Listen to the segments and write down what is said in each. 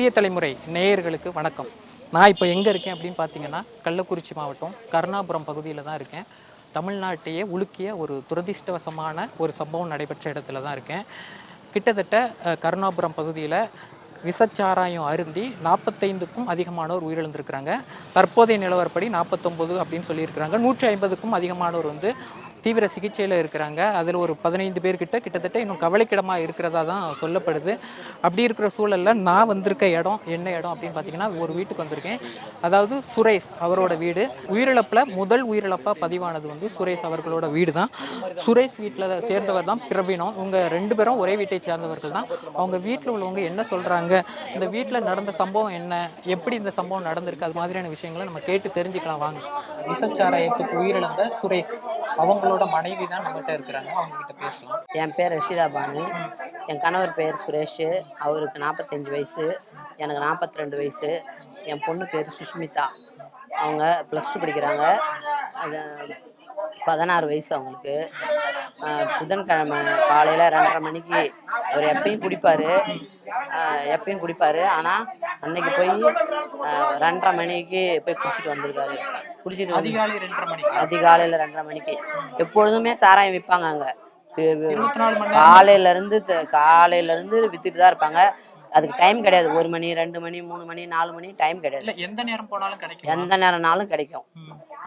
புதிய தலைமுறை நேயர்களுக்கு வணக்கம். நான் இப்போ எங்கே இருக்கேன் அப்படின்னு பார்த்தீங்கன்னா, கள்ளக்குறிச்சி மாவட்டம் கருணாபுரம் பகுதியில் தான் இருக்கேன். தமிழ்நாட்டையே உலுக்கிய ஒரு துரதிர்ஷ்டவசமான ஒரு சம்பவம் நடைபெற்ற இடத்துல தான் இருக்கேன். கிட்டத்தட்ட கருணாபுரம் பகுதியில் விஷச்சாராயம் அருந்தி 45க்கும் அதிகமானோர் உயிரிழந்திருக்கிறாங்க. தற்போதைய நிலவரப்படி 49 அப்படின்னு சொல்லியிருக்கிறாங்க. 150க்கும் அதிகமானோர் தீவிர சிகிச்சையில் இருக்கிறாங்க. அதில் ஒரு 15 பேர் கிட்டத்தட்ட இன்னும் கவலைக்கிடமாக இருக்கிறதா தான் சொல்லப்படுது. அப்படி இருக்கிற சூழலில் நான் வந்திருக்க இடம் என்ன இடம் அப்படின்னு பார்த்தீங்கன்னா, ஒரு வீட்டுக்கு வந்திருக்கேன். அதாவது சுரேஷ் அவரோட வீடு. உயிரிழப்பில் முதல் உயிரிழப்பாக பதிவானது சுரேஷ் அவர்களோட வீடு தான். சுரேஷ் வீட்டில் சேர்ந்தவர் தான் பிரவீனம். இவங்க 2 பேரும் ஒரே வீட்டை சேர்ந்தவர்கள் தான். அவங்க வீட்டில் உள்ளவங்க என்ன சொல்கிறாங்க, இந்த வீட்டில் நடந்த சம்பவம் என்ன, எப்படி இந்த சம்பவம் நடந்திருக்கு, அது மாதிரியான விஷயங்களை நம்ம கேட்டு தெரிஞ்சுக்கலாம் வாங்க. விஷச்சாராயத்துக்கு உயிரிழந்த சுரேஷ் அவங்களோட மனைவி தான் நம்மகிட்ட இருக்கிறாங்க. அவங்க கிட்ட பேசலாம். என் பேர் ரஷீதா பானு. என் கணவர் பேர் சுரேஷ். அவருக்கு 45 வயசு, எனக்கு 42 வயசு. என் பொண்ணு பேர் சுஷ்மிதா. அவங்க +2 படிக்கிறாங்க. அது 16 வயசு அவங்களுக்கு. புதன்கிழமை காலையில் 2:30 மணிக்கு அவர் எப்பயும் குடிப்பார். ஆனால் அன்னைக்கு போய் 2:30 மணிக்கு போய் குடிச்சிட்டு வந்திருக்காரு. அதிகாலையில் 2:30 மணிக்கு. எப்பொழுதுமே சாராயம் விற்பாங்க அங்கே. காலையிலேருந்து வித்துட்டு தான் இருப்பாங்க. அதுக்கு டைம் கிடையாது. 1 மணி 2 மணி 3 மணி 4 மணி டைம் கிடையாது. எந்த நேரம் போனாலும் கிடைக்கும். எந்த நேரம்னாலும் கிடைக்கும்.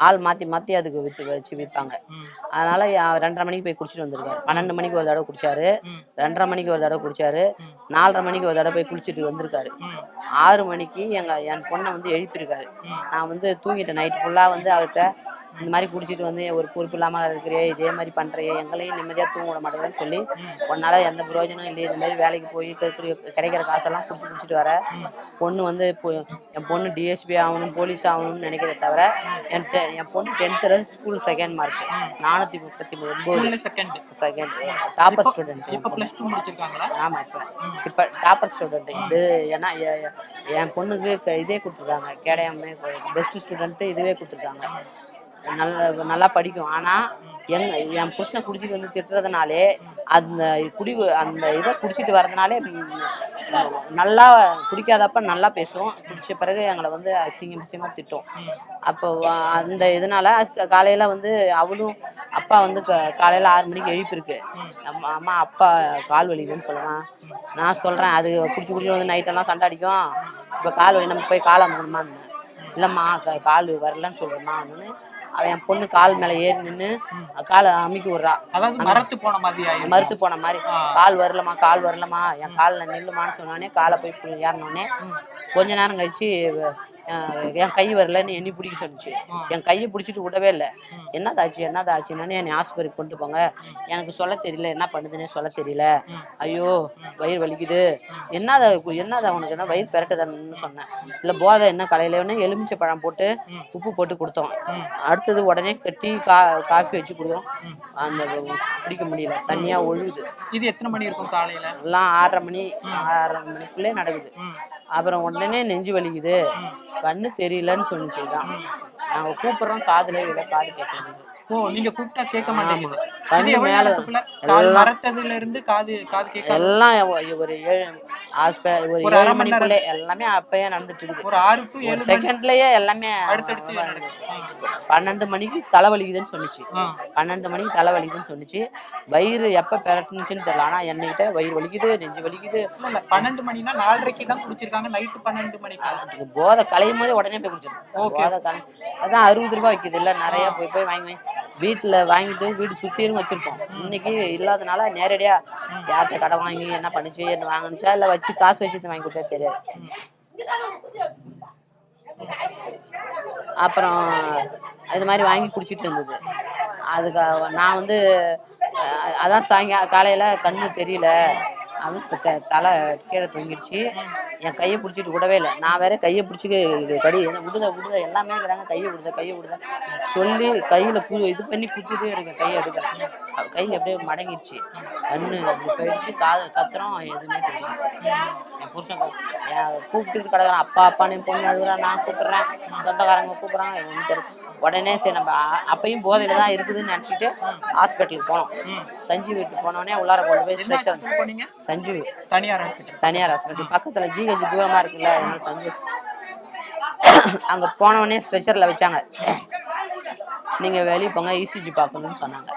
ஆள் மாற்றி அதுக்கு வச்சு விற்பாங்க. அதனால 2:30 மணிக்கு போய் குடிச்சிட்டு வந்திருக்காரு. 12 மணிக்கு ஒரு தடவை குடிச்சாரு, 2:30 மணிக்கு ஒரு தடவை குடிச்சாரு, 4:30 மணிக்கு ஒரு தடவை போய் குளிச்சுட்டு வந்திருக்காரு. 6 மணிக்கு என் பொண்ணை எழுப்பியிருக்காரு. நான் தூங்கிட்டேன். நைட்டு ஃபுல்லாக அவர்கிட்ட இந்த மாதிரி குடிச்சிட்டு ஒரு பொறுப்பு இல்லாமல் இருக்கிறே, இதே மாதிரி பண்ணுறையே, எங்களையும் நிம்மதியாக தூங்க விட மாட்டேங்குதுன்னு சொல்லி, உன்னால எந்த பிரயோஜனம் இல்லை, இது மாதிரி வேலைக்கு போய் கிடைக்கிற காசெல்லாம் குடிச்சிட்டு வர பொண்ணு என் பொண்ணு டிஎஸ்பி ஆகணும், போலீஸ் ஆகணும்னு நினைக்கிறத தவிர, என் பொண்ணு 10th school second mark 439 second topper student. ஆமாம், இப்போ டாப்பர் ஸ்டூடெண்ட். ஏன்னா என் பொண்ணுக்கு இதே கொடுத்துருக்காங்க, கேடயமே பெஸ்ட் ஸ்டூடெண்ட்டு இதுவே கொடுத்துருக்காங்க. நல்லா படிக்கும். ஆனால் என் புருஷனை குடிச்சிட்டு திட்டுறதுனாலே, அந்த இதை குடிச்சிட்டு வர்றதுனாலே நல்லா குடிக்காதப்ப நல்லா பேசும், குடிச்ச பிறகு எங்களை அசிங்கமாக திட்டும். அப்போ அந்த இதனால காலையில் அவளும் அப்பா காலையில் 6 மணிக்கு எழுப்பியிருக்கு. அம்மா அப்பா கால் வலிக்குதுன்னு சொல்லலாம். நான் சொல்கிறேன், அது குடிச்சு நைட்டெல்லாம் சண்டை அடிக்கும், இப்போ கால் வலி நம்ம போய் கால் அமுக்கணுமான்னு. இல்லைம்மா கால் வரலன்னு சொல்கிறேம்மா. அவன் என் பொண்ணு கால் மேலே ஏறி நின்று காலை அமுக்கி விட்றா. மறுத்து போன மாதிரி கால் வரலம்மா என் காலில் நில்லுமான்னு சொன்னோடனே காலை போய் ஏறினோடனே கொஞ்ச நேரம் கழிச்சு என் கை வரலன்னு எண்ணி பிடிக்க சொன்னிச்சு. என் கையை பிடிச்சிட்டு விடவே இல்லை. என்னதாச்சுன்னு என்னை ஆஸ்பத்திரிக்கு கொண்டு போங்க, எனக்கு சொல்ல தெரியல, என்ன பண்ணுதுன்னே சொல்ல தெரியல, ஐயோ வயிறு வலிக்குது, என்னதா உனக்கு என்ன வயிறு பிறக்குதுன்னு சொன்னேன். இல்லை போதை என்ன கலையிலன்னு எலுமிச்சை பழம் போட்டு உப்பு போட்டு கொடுத்தோம். அடுத்தது உடனே கட்டி காஃபி வச்சு கொடுத்தோம். அந்த குடிக்க முடியல, தண்ணியா ஒழுகுது. இது எத்தனை மணி இருக்கும் காலையில? எல்லாம் 6:30 மணிக்குள்ளே நடக்குது. அப்புறம் உடனே நெஞ்சு வலிக்குது, கண்ணு தெரியலன்னு சொன்னிச்சுதான். நாங்க கூப்பிடுறோம், காதுல விட காது கேட்க முடியுது. நீங்க கூப்பிட்டா கேட்க மாட்டேங்குது. எல்லாம் ஒரு 7 மணிக்குள்ளே எல்லாமே அப்பயே நடந்துட்டு இருக்கு. ஒரு 6 to 7 செகண்ட்லயே எல்லாமே 12 மணிக்கு தலைவலிக்குதுன்னு சொன்னிச்சு. 12 மணிக்கு தலைவலிக்குதுன்னு சொன்னிச்சு. வயிறு எப்ப பெறட்டுச்சுன்னு தெரியல. ஆனா என்னகிட்ட வயிறு வலிக்குது, நெஞ்சு வலிக்குது. 12 மணினா 4:30 தான் குடிச்சிருக்காங்க. நைட்டு 12 மணிக்கு போதை கலையும் போது உடனே போய் குடிச்சிருக்கோம். போதை கலை அதான் 60 ரூபாய் வைக்குது. இல்லை நிறைய போய் வாங்கி வீட்டுல வாங்கிட்டு வீடு சுத்தியும் வச்சிருக்கோம். இன்னைக்கு இல்லாதனால நேரடியா யார்கிட்ட கடை வாங்கி என்ன பண்ணிச்சு, என்ன வாங்கினுச்சா இல்லை வச்சு காசு வச்சு வாங்கி கொடுத்தா தெரியாது. அப்புறம் இது மாதிரி வாங்கி குடிச்சிட்டு இருந்தது. அதுக்கு நான் அதான் காலையில கண்ணு தெரியல அப்படின்னு தலை கீழே தொங்கிடுச்சு. என் கையை பிடிச்சிட்டு விடவே இல்லை. நான் வேற கையை பிடிச்சி விடுத எல்லாமே இருக்கிறாங்க. கையை விடுத சொல்லி கையில இது பண்ணி குத்திட்டு எடுக்க கையை எடுக்கிறேன். கை அப்படியே மடங்கிடுச்சு, கண்ணு அப்படி போயிடுச்சு. கத்துறோம், எதுவுமே தெரியல. என் புருஷன் கூப்பிட்டுட்டு கிடக்குறான், அப்பா அப்பான்னு பொண்ணு அழுகுறான். நான் கூப்பிடுறேன், சொந்தக்காரங்க கூப்பிடுறாங்க, ஒன்று உடனே சரி நம்ம அப்பயும் போதையில தான் இருக்குதுன்னு நினச்சிட்டு ஹாஸ்பிட்டலுக்கு போனோம். சஞ்சீவி வீட்டுக்கு போனோடனே உள்ளார கொண்டு போய் ஸ்ட்ரெச்சர். சஞ்சீவி தனியார் ஹாஸ்பிட்டல் பக்கத்தில் ஜிஹெச் தூரமாக இருக்குல்ல, சஞ்சீவி அங்கே போனோடனே ஸ்ட்ரெச்சரில் வச்சாங்க. நீங்கள் வெளியே போங்க இசிஜி பார்க்கணும்னு சொன்னாங்க.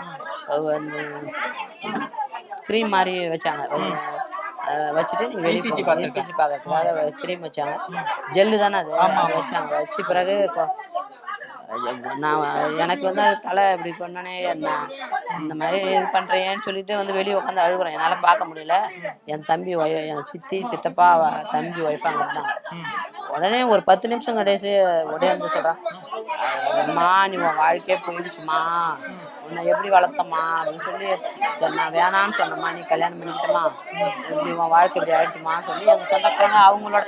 க்ரீம் மாதிரி வச்சாங்க. வச்சுட்டு நீங்கள் வெளியே போங்க இசிஜி பார்க்கறதுக்காக க்ரீம் வச்சாங்க. ஜெல்லு தானே அது வச்சாங்க. வச்சு பிறகு நான் எனக்கு வந்து தலை இப்படி பண்ணனே இந்த மாதிரி இது பண்ணுறேன்னு சொல்லிட்டு வந்து வெளியே உட்காந்து அழுகுறேன். என்னால் பார்க்க முடியல. என் தம்பி என் சித்தி சித்தப்பா தம்பி ஒய்ஃபாக இருந்தாங்க. உடனே ஒரு 10 நிமிஷம் கடைசி உடையாந்து சொல்கிறான், அம்மா நீ உன் வாழ்க்கையே போயிடுச்சுமா, உன்னை எப்படி வளர்த்தம்மா அப்படின்னு சொல்லி நான் வேணான்னு சொன்னம்மா, நீ கல்யாணம் பண்ணிக்கிட்டமா, இப்படி உன் வாழ்க்கை இப்படி ஆயிடுச்சுமா சொல்லி எங்கள் சொந்தக்காரங்க அவங்களோட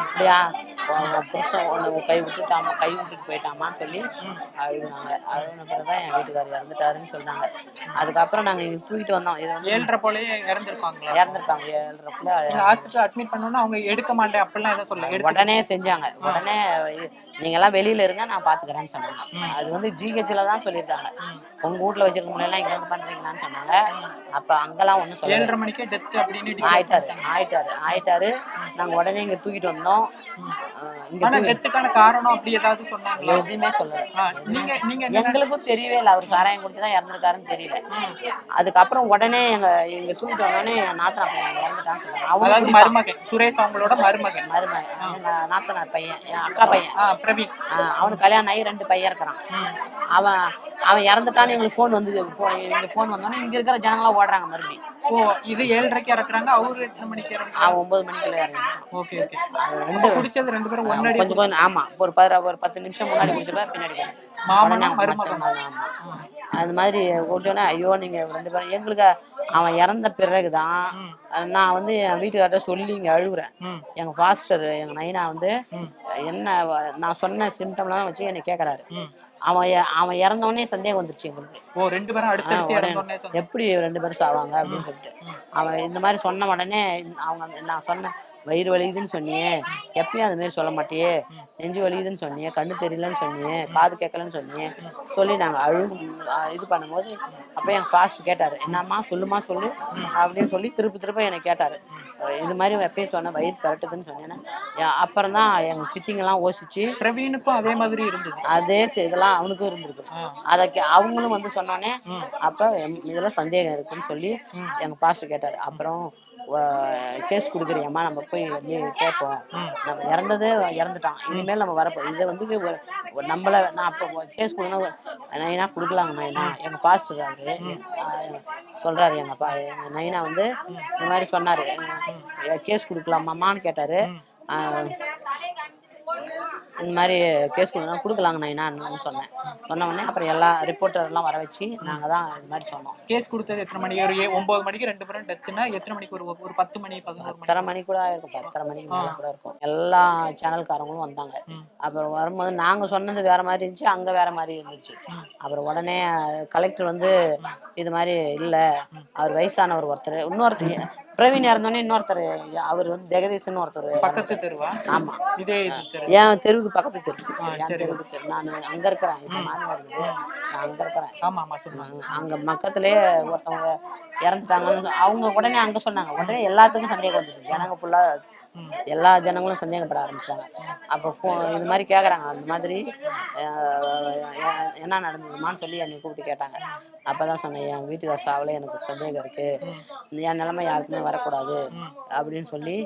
அப்படியா புருஷன் உன்னை கை விட்டுட்டு போயிட்டாமான்னு சொல்லி அழுகுனாங்க. அழுகுன பிறகுதான் என் வீட்டுக்காரர் இறந்துட்டாருன்னு சொன்னாங்க. அதுக்கப்புறம் நாங்கள் இங்கே தூக்கிட்டு வந்தோம். இதை வந்து 7:30 போலயே இறந்துருப்பாங்க. 7:30 ஹாஸ்பிட்டல் அட்மிட் பண்ணோன்னா அவங்க எடுக்க மாட்டேன் அப்படிலாம் எதுவும் சொல்ல, உடனே செஞ்சாங்க. உடனே நீங்கெல்லாம் வெளியில இருங்க நான் பாத்துக்கிறேன்னு சொன்னாங்க. அது வந்து ஜிஹெச்ல தான் சொல்லியிருக்காங்க. உங்க வீட்டுல வச்சிருக்க முடியல இங்க வந்து பண்றீங்களான்னு சொன்னாங்க. அப்ப அங்கெல்லாம் ஒண்ணும் சொல்ல. 7:30 மணிக்கே டெத் அப்படின்னு ஆயிட்டாரு. நாங்க உடனே இங்க தூக்கிட்டு வந்தோம். டெத்துக்கான காரணம் அப்படி ஏதாவது சொன்னாங்க? எதுவுமே சொல்லல. எங்களுக்கும் தெரியவே இல்லை. அவர் சாராயம் குடிச்சுதான் இறந்துருக்காருன்னு தெரியல. அதுக்கப்புறம் உடனே எங்க தூக்கிட்டு வந்தோடனே நாத்தனா பையன் இறந்துட்டான்னு சொன்னாங்க. மருமகன் சுரேஷ் அவங்களோட மருமகன் நாத்தனார் பையன், என் அக்கா பையன் பிரவீன். அவனுக்கு கல்யாணம் ஆகி 2 பையன் இருக்கிறான். அவன் இறந்துட்டான்னு எங்களுக்கு ஃபோன் வந்தது. எங்களுக்கு ஃபோன் வந்தோடனே இங்க இருக்கிற ஜனங்களாம் ஓடுறாங்க மறுபடியும். இது 7:30க்கு இறக்குறாங்க. அவரு எத்தனை மணிக்கு இறங்குறாங்க? 9 மணிக்குள்ள இறங்குறாங்க. ஓகே. குடிச்சது 2 பேரும் முன்னாடி கொஞ்சம் ஆமா ஒரு 10 நிமிஷம் முன்னாடி குடிச்சப்ப பின்னாடி அது மாதிரி குடிச்சோன்னே ஐயோ நீங்க 2 பேரும் எங்களுக்கு அவன் இறந்த பிறகுதான் நான் வந்து என் வீட்டுக்கார்ட்ட சொல்லி இங்க அழுகுறேன். எங்க பாஸ்டர் எங்க நைனா வந்து என்ன நான் சொன்ன சிம்டம்லாம் வச்சு என்னை கேட்கறாரு. அவன் இறந்தவொடனே சந்தேகம் வந்துருச்சு எங்களுக்கு. 2 பேரும் அடுத்து எப்படி 2 பேரும் சாவாங்க அப்படின்னு சொல்லிட்டு அவன் இந்த மாதிரி சொன்ன உடனே அவங்க நான் சொன்னேன், வயிறு வலிக்குதுன்னு சொன்னியே, எப்பயும் அது மாதிரி சொல்ல மாட்டியே, நெஞ்சு வலிக்குதுன்னு சொன்னியே, கண்ணு தெரியலன்னு சொன்னியே, காது கேட்கலன்னு சொன்னியே சொல்லி நாங்கள் இது பண்ணும்போது அப்போ என் பாஸ்டர் கேட்டார், என்னம்மா சொல்லுமா சொல்லு அப்படின்னு சொல்லி திருப்ப என்னை கேட்டார். இது மாதிரி எப்பயும் சொன்ன வயிறு பரட்டுதுன்னு சொன்னேன்னா அப்புறம் தான் எங்கள் சித்திங்கெல்லாம் யோசிச்சு. பிரவீனுக்கும் அதே மாதிரி இருந்தது. அதே இதெல்லாம் அவனுக்கும் இருந்திருக்கு. அதை அவங்களும் வந்து சொன்னோன்னே அப்போ இதெல்லாம் சந்தேகம் இருக்குன்னு சொல்லி எங்கள் பாஸ்டர் கேட்டார். அப்புறம் கேஸ் கொடுக்குறியம்மா, நம்ம போய் கேட்போம், நம்ம இறந்துட்டான், இனிமேல் நம்ம வரப்போ இதை வந்து நம்மள நான் அப்போ கேஸ் கொடுக்கணும் நைனா கொடுக்கலாங்க நைனா. எங்கள் பாஸ்டர் அவரு சொல்றாரு, எங்க நைனா வந்து இந்த மாதிரி சொன்னாரு, கேஸ் கொடுக்கலாமான்னு கேட்டாரு. இந்த மாதிரி கேஸ் கொடுக்கலாங்க நைனான்னு சொன்னேன். சொன்ன உடனே அப்புறம் எல்லா ரிப்போர்ட்டர்லாம் வர வச்சு நாங்கள் தான் இது மாதிரி சொன்னோம். கேஸ் கொடுத்தது எத்தனை மணி? ஒரு 9 மணிக்கு 2 பேரும் டெத்துனா எத்தனை மணிக்கு? ஒரு 10 மணி 11 மணி கூட இருக்கும். 10:30 மணிக்கு கூட இருக்கும். எல்லா சேனல்காரங்களும் வந்தாங்க. அப்புறம் வரும்போது நாங்கள் சொன்னது வேற மாதிரி இருந்துச்சு, அங்கே வேற மாதிரி இருந்துச்சு. அப்புறம் உடனே கலெக்டர் வந்து இது மாதிரி இல்லை, அவர் வயசானவர் ஒருத்தர், இன்னொருத்தர் பிரவீன் இறந்தோடனே இன்னொருத்தர் அவர் வந்து ஜெகதீஷன் ஒருத்தர். பக்கத்து தெருவா? ஆமா, என் தெருவுக்கு பக்கத்து தெரு. நான் அங்க இருக்கிறேன், மாநகர் நான் அங்க இருக்கிறேன். அங்க பக்கத்துலயே ஒருத்தவங்க இறந்துட்டாங்கன்னு அவங்க உடனே அங்க சொன்னாங்க. உடனே எல்லாத்துக்கும் சந்தேகம் வந்துச்சு. ஜனங்க ஃபுல்லா எல்லா ஜனங்களும் சந்தேகப்பட ஆரம்பிச்சிட்டாங்க. அப்போ இது மாதிரி கேட்குறாங்க, அந்த மாதிரி என்ன நடந்ததுமான்னு சொல்லி என்னை கூப்பிட்டு கேட்டாங்க. அப்போதான் சொன்னேன், என் வீட்டுக்கார சாவில் எனக்கு சந்தேகம் இருக்கு, என் நிலைமை யாருக்குமே வரக்கூடாது அப்படின்னு சொல்லி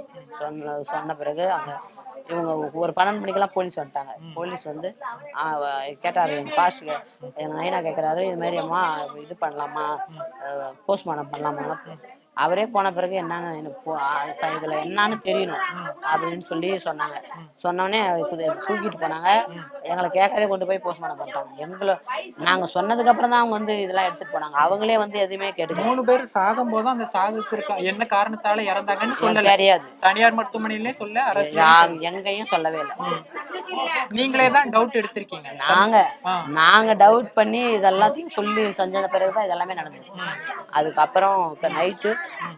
சொன்ன பிறகு அங்கே இவங்க ஒரு 12 மணிக்கெல்லாம் போலீஸ் வந்துட்டாங்க. போலீஸ் வந்து கேட்டார், எங்கள் பாஸ்டர் எங்கள் நைனா கேட்குறாரு, இது மாதிரி அம்மா இது பண்ணலாமா, போஸ்ட்மார்ட்டம் பண்ணலாமா. அவரே போன பிறகு என்னங்க எனக்கு இதில் என்னான்னு தெரியணும் அப்படின்னு சொல்லி சொன்னாங்க. சொன்னோடனே தூக்கிட்டு போனாங்க. எங்களை கேட்கவே கொண்டு போய் போஸ்ட்மார்ட்டம் பண்ணிட்டாங்க. நாங்கள் சொன்னதுக்கு அப்புறம் தான் அவங்க வந்து இதெல்லாம் எடுத்துட்டு போனாங்க. அவங்களே வந்து எதுவுமே கேட்டு 3 பேர் சாகும் போது அந்த சாகுக்கு என்ன காரணத்தால இறந்தாங்கன்னு சொல்ல தெரியாது. தனியார் மருத்துவமனையிலே சொல்ல எங்கேயும் சொல்லவே இல்லை. நீங்களே தான் டவுட் எடுத்திருக்கீங்க. நாங்க டவுட் பண்ணி இதெல்லாத்தையும் சொல்லி செஞ்ச பிறகுதான் இதெல்லாமே நடந்தது. அதுக்கப்புறம் நைட்டு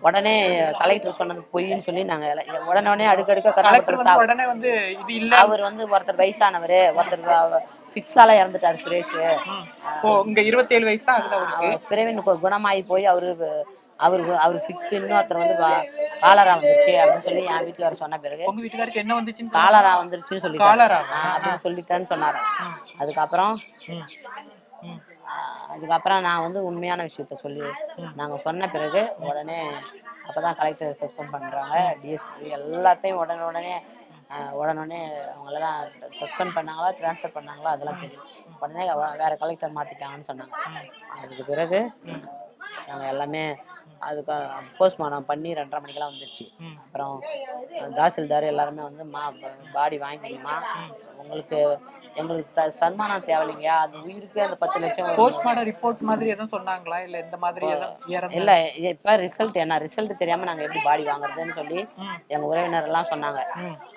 உடனே கலெக்டர் சொன்னது பொய்ன்னு சொல்லி நாங்க உடனே அடுக்கடுக்க உடனே வந்து இது இல்ல. அவர் வந்து ஒருத்தர் வயசானவர், ஒருத்தர் ஃபிக்ஸால இறந்துட்டாரு சுரேஷ். ம். ஓ இங்க 27 வயசு தான் ஆகுது அவருக்கு. பிறவின் குணமாயி போய் அவரு ஃபிக்ஸ் இன்னொருத்தர் வந்து காலரா வந்துருச்சு அப்படின்னு சொல்லி என் வீட்டுக்காரர் சொன்ன பிறகு உங்க வீட்டுக்காருக்கு என்ன வந்துச்சுன்னு காலரா வந்துருச்சுன்னு சொல்லி காலரா அப்படின்னு சொல்லிட்டேன்னு சொன்னாரு. அதுக்கப்புறம் அதுக்கப்புறம் நான் வந்து உண்மையான விஷயத்த சொல்லி நாங்க சொன்ன பிறகு உடனே அப்பதான் கலெக்டர் சஸ்பெண்ட் பண்றாங்க, டிஎஸ்பி எல்லாத்தையும் உடனே அவங்களெல்லாம் சஸ்பெண்ட் பண்ணாங்களா ட்ரான்ஸ்ஃபர் பண்ணாங்களா அதெல்லாம் தெரியும். உடனே வேற கலெக்டர் மாத்திட்டாங்கன்னு சொன்னாங்க. அதுக்கு பிறகு நாங்கள் எல்லாமே அதுக்கு போஸ்ட்மார்ட்டம் பண்ணி 2:30 மணிக்கெல்லாம் வந்துருச்சு. அப்புறம் தாசில்தார் எல்லாருமே வந்து பாடி வாங்கிக்கணுமா, எங்களுக்கு சன்மானம் தேவையில்லைங்கயா, அது உயிருக்கு அந்த 10 லட்சம். போஸ்ட்மார்ட்டம் ரிப்போர்ட் மாதிரி எதுவும் சொன்னாங்களா இல்ல இந்த மாதிரி இல்ல இப்ப ரிசல்ட் தெரியாம நாங்க எப்படி பாடி வாங்குறதுன்னு சொல்லி எங்க உறவினர் எல்லாம் சொன்னாங்க.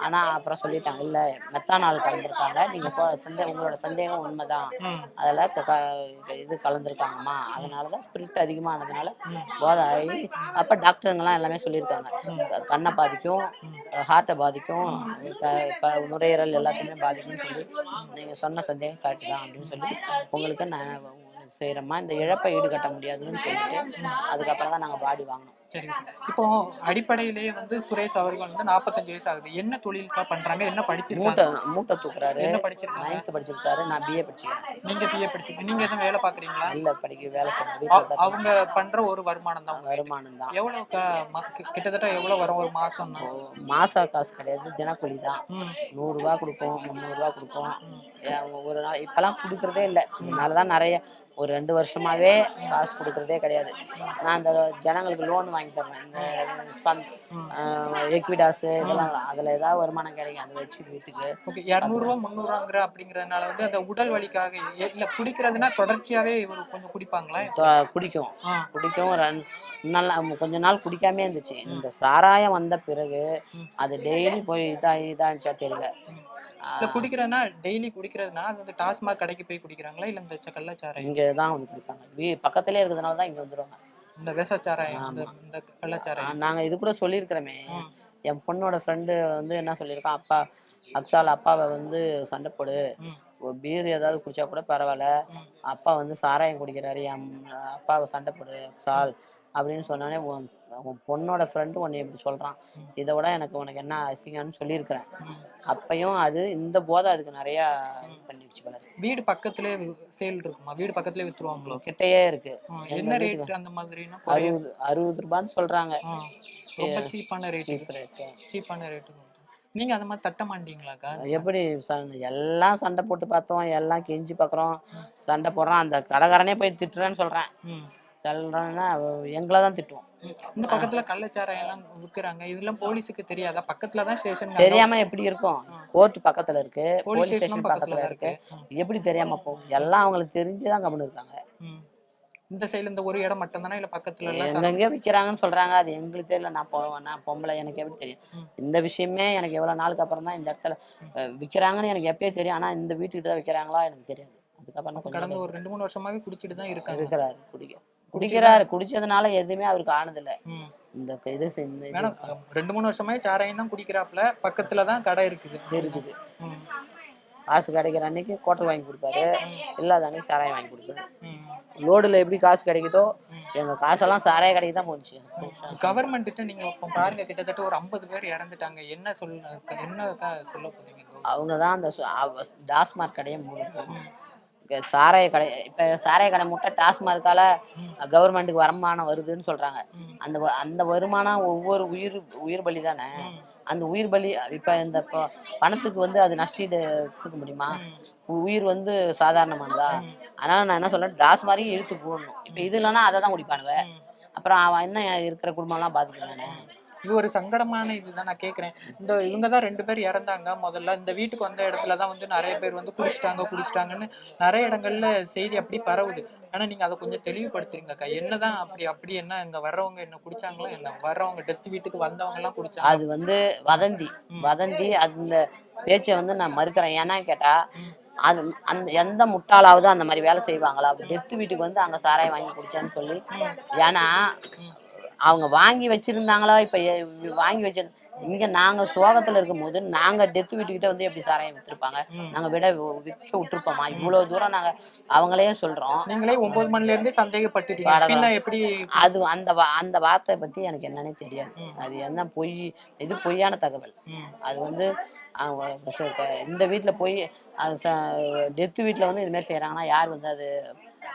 ஆனா அப்புறம் சொல்லிட்டாங்க, இல்ல மெத்தானால் கலந்துருக்காங்க, நீங்க உங்களோட சந்தேகம் உண்மைதான், அதுல இது கலந்துருக்காங்கம்மா, அதனாலதான் ஸ்பிரிட் அதிகமானதுனால போதை ஆகி. அப்ப டாக்டருங்கெல்லாம் எல்லாமே சொல்லியிருக்காங்க, கண்ணை பாதிக்கும், ஹார்ட்டை பாதிக்கும், நுரையீரல் எல்லாத்தையுமே பாதிக்கும்னு சொல்லி நீங்க சொன்ன சந்தேகம் கரெக்ட் தான் அப்படின்னு சொல்லி உங்களுக்கு நான் செய்யறோமா, இந்த இழப்பை ஈடுகட்ட முடியாதுன்னு சொல்லிட்டு அதுக்கப்புறம் தான் நாங்க பாடி வாங்கினோம். சரி, இப்போ அடிப்படையிலேயே வந்து சுரேஷ் அவர்கள் வந்து 45 வயசு ஆகுது. என்ன தொழிலுக்கா பண்றாங்க, என்ன படிச்சிருக்காங்க? மூட்டை தூக்குறாரு. என்ன படிச்சிருக்காங்க? 9th படிச்சிருக்காரு. நான் பிஏ படிச்சிருக்கேன். நீங்க பிஏ படிச்சிருக்கீங்க. நீங்க எதுவும் வேலை பாக்குறீங்களா? இல்ல, வேலை செய்யணும். அவங்க பண்ற ஒரு வருமானம் தான். எவ்வளவு கிட்டத்தட்ட எவ்வளவு வரும் ஒரு மாசம்? மாச காசு கிடையாது, தினக்கூலி தான். 100 ரூபாய் கொடுப்போம், 300 ரூபாய் கொடுப்போம். ஒரு நாள் இப்பெல்லாம் கொடுக்கறதே இல்லை. அதனாலதான் நிறைய ஒரு 2 வருஷமாவே காசு கொடுக்கறதே கிடையாது. நான் அந்த ஜனங்களுக்கு லோன் வாங்கி தரேன், இந்த எக்விடாஸ் இதெல்லாம், அதுல ஏதாவது வருமானம் கிடைக்கும், அதை வச்சு வீட்டுக்கு. 200 ரூபா 300 ரூபாங்கிற அப்படிங்கறதுனால வந்து அந்த உடல் வலிக்காக இல்ல குடிக்கிறதுனா தொடர்ச்சியாவே இவங்க கொஞ்சம் குடிப்பாங்களா? குடிக்கும் நல்லா கொஞ்ச நாள் குடிக்காமே இருந்துச்சு. இந்த சாராயம் வந்த பிறகு அது டெய்லி போய் இதாச்சா தெரியல. குடிக்கிறதுனா டெய்லி குடிக்கிறதுனா அது வந்து டாஸ்மாக் கடைக்கு போய் குடிக்கிறாங்களா இல்ல இந்த கள்ளச்சாராயம் இங்கதான் வந்து குடிப்பாங்க? பக்கத்திலே இருக்கிறதுனால தான் இங்க வந்துருவாங்க. இந்த விஷச்சாராயம், இந்த கள்ளச்சாராயம் நாங்க இது கூட சொல்லியிருக்கிறோமே. என் பொண்ணோட ஃப்ரெண்டு வந்து என்ன சொல்லியிருக்கான், அப்பாவை வந்து சண்டை போடு, ஒரு பீர் ஏதாவது குடிச்சா கூட பரவாயில்ல, அப்பா வந்து சாராயம் குடிக்கிறாரு, என் அப்பாவை சண்டை போடு அக்ஷால் அப்படின்னு சொன்னானே, உன் பொண்ணோட ஃப்ரெண்டு உன்னை எப்படி சொல்றான், இதை விட உனக்கு என்ன அசிங்கம்னு சொல்லியிருக்கிறேன். அப்பயும் அது இந்த போதை அதுக்கு நிறைய பண்ணிடுச்சு போல. வீடு பக்கத்துலயே சேல் இருக்குமா? வீடு பக்கத்துலயே வித்துருவாங்களோ? கிட்டயே இருக்கு. என்ன ரேட் அந்த மாதிரினா? 60 ரூபான்னு சொல்றாங்க. ரொம்ப சீப்பான ரேட். நீங்க அந்த மாதிரி தட்ட மாட்டீங்களாக்கா? எப்படி எல்லாம் சண்டை போட்டு பார்த்தோம், எல்லாம் கெஞ்சி பாக்குறோம், சண்டை போடுறான். அந்த கடைக்காரனே போய் திட்டுறேன்னு சொல்றேன். சொல்றேன்னா எங்களை தான் திட்டுவோம். இந்த பக்கத்துல கள்ளச்சாராயம் எல்லாம் விற்கிறாங்க, இதெல்லாம் போலீஸுக்கு தெரியாதா? பக்கத்துலதான் ஸ்டேஷன். தெரியாம எப்படி இருக்கும்? கோர்ட் பக்கத்துல இருக்கு, போலீஸ் ஸ்டேஷன் பக்கத்துல இருக்கு, எப்படி தெரியாம போகும்? எல்லாம் அவங்களுக்கு தெரிஞ்சுதான் கம்முன்னு இருக்காங்க. இந்த சைடுல இந்த ஒரு இடம் மட்டும் தானே இல்ல பக்கத்துல எங்கெங்கயோ விற்கிறாங்கன்னு சொல்றாங்க, அது எங்களுக்கு தெரியல. நான் பொம்பளை, எனக்கு எப்படி தெரியும்? இந்த விஷயமே எனக்கு எவ்வளவு நாளுக்கு அப்புறம் தான் இந்த இடத்துல விற்கிறாங்கன்னு எனக்கு எப்பயே தெரியும். ஆனா இந்த வீட்டுக்கிட்ட தான் விற்கிறாங்களா எனக்கு தெரியாது. அதுக்கப்புறம் கடந்த ஒரு 2-3 வருஷமாவே குடிச்சிட்டு தான் இருக்கிறாரு. குடிக்கிறாரு. குடிச்சதுனால எதுவுமே அவருக்கு ஆனதில்ல. இந்த இது 2-3 வருஷமாவே சாராயம் தான் குடிக்கிறாப்ல. பக்கத்துலதான் கடை இருக்குது. காசு கிடைக்கிற அன்னைக்கு கோட்டை வாங்கி கொடுப்பாரு, இல்லாத அன்னைக்கு சாராயம் வாங்கி கொடுப்பாரு. லோடுல எப்படி காசு கிடைக்குதோ எங்க காசெல்லாம் சாராய கடைக்கு தான் போச்சு. கவர்மெண்ட் கிட்ட நீங்க பாருங்க, கிட்டத்தட்ட ஒரு 50 பேர் இறந்துட்டாங்க. என்ன சொல்ல போறீங்க? அவங்கதான் அந்த டாஸ்மாக் கடையை மூடுறாங்க. சாராய கடை, இப்ப சாராய கடை முட்டை டாஸ்மார்க்கால கவர்மெண்ட்டுக்கு வருமானம் வருதுன்னு சொல்றாங்க. அந்த வருமானம் ஒவ்வொரு உயிர் பலி தானே. அந்த உயிர் பலி இப்ப இந்த பணத்துக்கு வந்து அது நஷ்டீடு கொடுக்க முடியுமா? உயிர் வந்து சாதாரணமானதா? அதனால நான் என்ன சொல்றேன், டாஸ்மாரையும் இழுத்து போடணும். இப்ப இது இல்லைன்னா அதை தான் குடிப்பானுவ. அப்புறம் அவன் என்ன இருக்கிற குடும்பம் எல்லாம் பாதிக்கும் தானே. இது ஒரு சங்கடமான இதுதான். நான் கேட்குறேன், இவங்கதான் 2 பேர் இறந்தாங்க. முதல்ல இந்த வீட்டுக்கு வந்த இடத்துலதான் வந்து நிறைய பேர் வந்து குடிச்சிட்டாங்கன்னு நிறைய இடங்கள்ல செய்தி அப்படி பரவுது. ஆனா நீங்க அதை கொஞ்சம் தெளிவுபடுத்துறீங்கக்கா. என்னதான் அப்படி என்ன இங்க வர்றவங்க என்ன குடிச்சாங்களா, என்ன வர்றவங்க டெத் வீட்டுக்கு வந்தவங்க எல்லாம் குடிச்சாங்க? அது வந்து வதந்தி. அந்த பேச்சை வந்து நான் மறுக்கிறேன். ஏன்னா கேட்டா, எந்த முட்டாளாவது அந்த மாதிரி வேலை செய்வாங்களா? டெத் வீட்டுக்கு வந்து அங்க சாராயம் வாங்கி குடிச்சான்னு சொல்லி. ஏன்னா அவங்க வாங்கி வச்சிருந்தாங்களா, இப்ப வாங்கி இங்க நாங்க சோகத்துல இருக்கும்போது நாங்க டெத் வீட்டுக்கிட்ட வந்து எப்படி சாராயம் வித்துருப்பாங்க? நாங்க விற்க விட்டுருப்போமா? இவ்வளவு தூரம் நாங்க அவங்களையும் சொல்றோம். நீங்களே 9 மணில இருந்தே சந்தேகப்பட்டுட்டீங்க. வடகம். பின்ன எப்படி? அது அந்த வார்த்தை பத்தி எனக்கு என்னன்னே தெரியாது. அது என்ன பொய், இது பொய்யான தகவல். அது வந்து இந்த வீட்ல போய் டெத் வீட்ல வந்து இது மாதிரி செய்யறாங்கன்னா யார் வந்து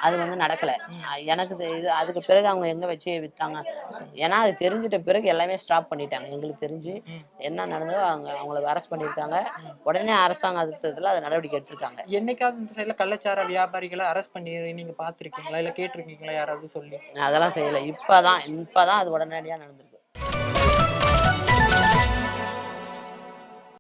அது வந்து நடக்கல. எனக்கு இது அதுக்கு பிறகு அவங்க எங்க வச்சு வித்தாங்க? ஏன்னா அது தெரிஞ்சிட்ட பிறகு எல்லாமே ஸ்டாப் பண்ணிட்டாங்க. எங்களுக்கு தெரிஞ்சு என்ன நடந்ததோ அவங்கள அரெஸ்ட் பண்ணியிருக்காங்க. உடனே அரசாங்க அதிர்ஷ்டத்துல அது நடவடிக்கை எடுத்திருக்காங்க. என்னைக்காவது இந்த சைடுல கள்ளச்சார வியாபாரிகளை அரெஸ்ட் பண்ணி நீங்க பாத்திருக்கீங்களா, இல்ல கேட்டிருக்கீங்களா யாராவது சொல்லி? அதெல்லாம் செய்யல. இப்பதான் அது உடனடியா நடந்திருக்கு.